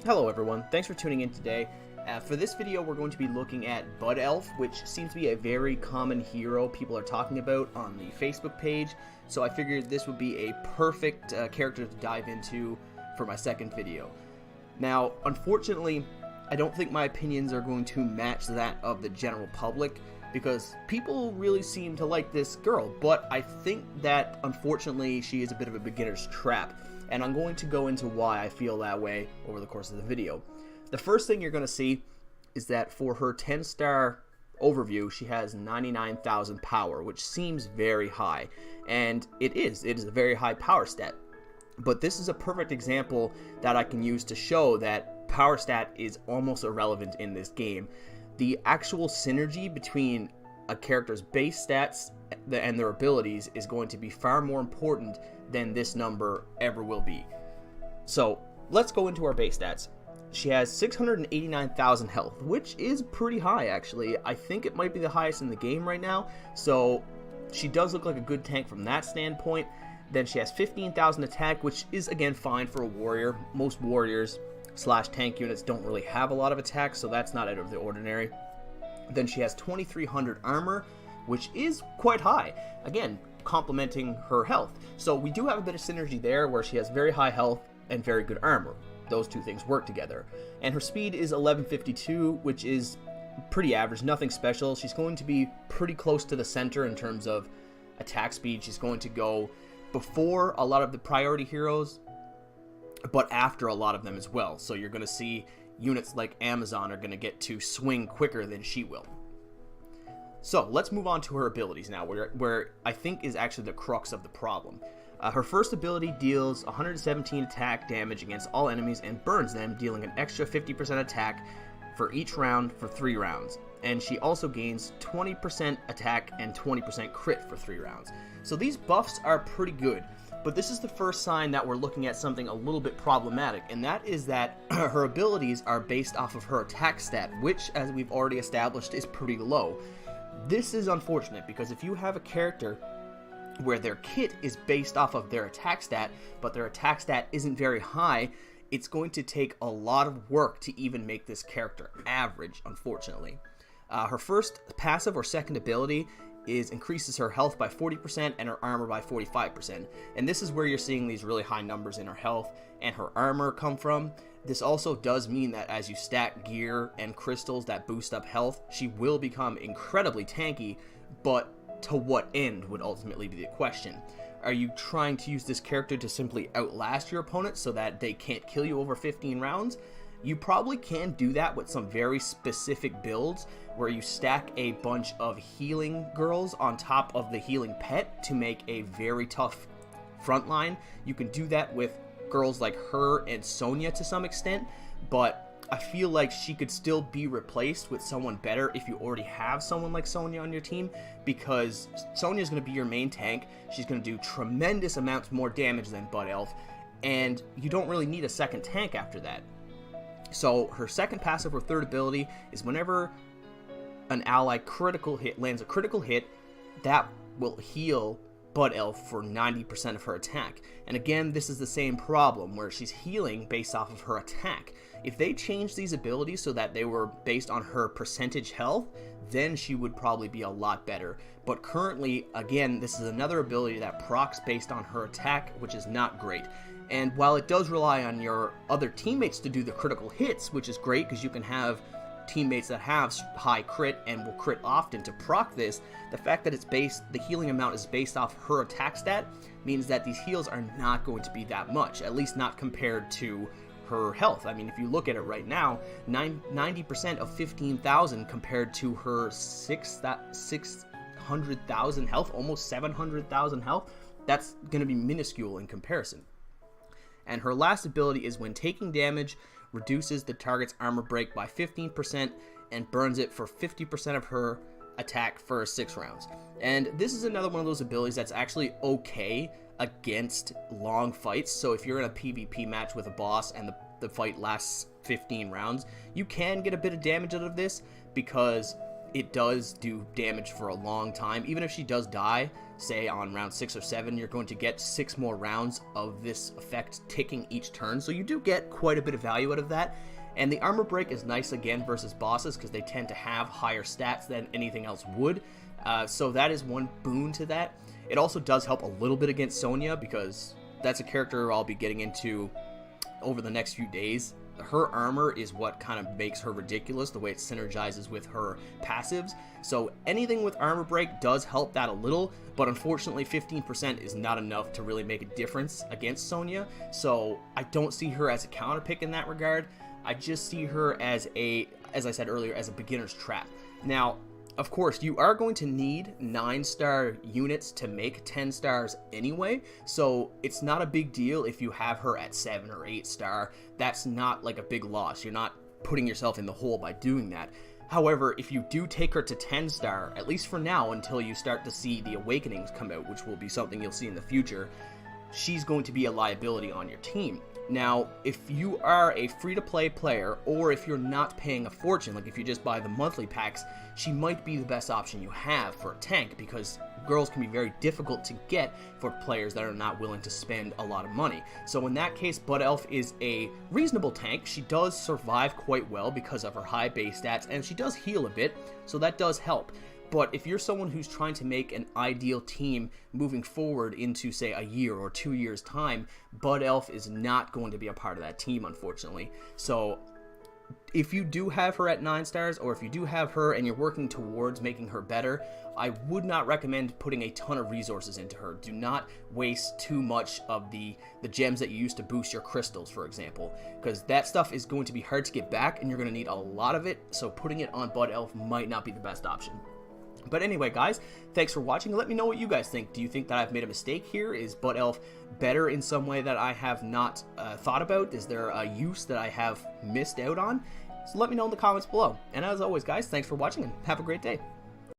Hello everyone, thanks for tuning in today. For this video we're going to be looking at Bud Elf, which seems to be a very common hero people are talking about on the Facebook page, so I figured this would be a perfect character to dive into for my second video. Now, unfortunately, I don't think my opinions are going to match that of the general public, because people really seem to like this girl, but I think that unfortunately she is a bit of a beginner's trap, and I'm going to go into why I feel that way over the course of the video. The first thing you're going to see is that for her 10-star overview, she has 99,000 power, which seems very high, and it is a very high power stat. But this is a perfect example that I can use to show that power stat is almost irrelevant in this game. The actual synergy between a character's base stats and their abilities is going to be far more important than this number ever will be. So let's go into our base stats. She has 689,000 health, which is pretty high actually. I think it might be the highest in the game right now, so she does look like a good tank from that standpoint. Then she has 15,000 attack, which is again fine for a warrior. Most warriors / tank units don't really have a lot of attack, so that's not out of the ordinary. Then she has 2,300 armor, which is quite high, again complementing her health. So we do have a bit of synergy there where she has very high health and very good armor. Those two things work together. And her speed is 1152, which is pretty average, nothing special. She's going to be pretty close to the center in terms of attack speed. She's going to go before a lot of the priority heroes, but after a lot of them as well. So you're going to see units like Amazon are going to get to swing quicker than she will. So let's move on to her abilities now, where I think is actually the crux of the problem. Her first ability deals 117 attack damage against all enemies and burns them, dealing an extra 50% attack for each round for 3 rounds. And she also gains 20% attack and 20% crit for 3 rounds. So these buffs are pretty good. But this is the first sign that we're looking at something a little bit problematic, and that is that her abilities are based off of her attack stat, which, as we've already established, is pretty low. This is unfortunate, because if you have a character where their kit is based off of their attack stat, but their attack stat isn't very high, it's going to take a lot of work to even make this character average, unfortunately. Her first passive or second ability increases her health by 40% and her armor by 45%. And this is where you're seeing these really high numbers in her health and her armor come from. This also does mean that as you stack gear and crystals that boost up health, she will become incredibly tanky, but to what end would ultimately be the question. Are you trying to use this character to simply outlast your opponent so that they can't kill you over 15 rounds? You probably can do that with some very specific builds where you stack a bunch of healing girls on top of the healing pet to make a very tough front line. You can do that with girls like her and Sonya to some extent, but I feel like she could still be replaced with someone better if you already have someone like Sonya on your team, because Sonya is going to be your main tank. She's going to do tremendous amounts more damage than Bud Elf, and you don't really need a second tank after that. So her second passive or third ability is whenever an ally lands a critical hit, that will heal Bud Elf for 90% of her attack. And again, this is the same problem where she's healing based off of her attack. If they changed these abilities so that they were based on her percentage health, then she would probably be a lot better. But currently, again, this is another ability that procs based on her attack, which is not great. And while it does rely on your other teammates to do the critical hits, which is great because you can have teammates that have high crit and will crit often to proc this, the fact that the healing amount is based off her attack stat means that these heals are not going to be that much, at least not compared to her health. I mean, if you look at it right now, 90% of 15,000 compared to her 600,000 health, almost 700,000 health, that's going to be minuscule in comparison. And her last ability is when taking damage, reduces the target's armor break by 15% and burns it for 50% of her attack for 6 rounds. And this is another one of those abilities that's actually okay against long fights. So if you're in a PvP match with a boss and the fight lasts 15 rounds, you can get a bit of damage out of this, because it does do damage for a long time. Even if she does die, say on round 6 or 7, you're going to get 6 more rounds of this effect ticking each turn, so you do get quite a bit of value out of that. And the armor break is nice again versus bosses because they tend to have higher stats than anything else would, so that is one boon to that. It also does help a little bit against Sonya because that's a character I'll be getting into over the next few days. Her armor is what kind of makes her ridiculous, the way it synergizes with her passives. So anything with armor break does help that a little, but unfortunately 15% is not enough to really make a difference against Sonya. So I don't see her as a counter pick in that regard. I just see her as as I said earlier, as a beginner's trap. Now, of course, you are going to need 9-star units to make 10 stars anyway, so it's not a big deal if you have her at 7 or 8 star. That's not like a big loss. You're not putting yourself in the hole by doing that. However, if you do take her to 10 star, at least for now until you start to see the Awakenings come out, which will be something you'll see in the future, she's going to be a liability on your team. Now, if you are a free-to-play player, or if you're not paying a fortune, like if you just buy the monthly packs, she might be the best option you have for a tank, because girls can be very difficult to get for players that are not willing to spend a lot of money. So in that case, Bud Elf is a reasonable tank. She does survive quite well because of her high base stats, and she does heal a bit, so that does help. But if you're someone who's trying to make an ideal team moving forward into, say, a year or 2 years' time, Bud Elf is not going to be a part of that team, unfortunately. So if you do have her at 9 stars, or if you do have her and you're working towards making her better, I would not recommend putting a ton of resources into her. Do not waste too much of the gems that you use to boost your crystals, for example, because that stuff is going to be hard to get back and you're going to need a lot of it, so putting it on Bud Elf might not be the best option. But anyway, guys, thanks for watching. Let me know what you guys think. Do you think that I've made a mistake here? Is Bud Elf better in some way that I have not thought about? Is there a use that I have missed out on? So let me know in the comments below. And as always, guys, thanks for watching and have a great day.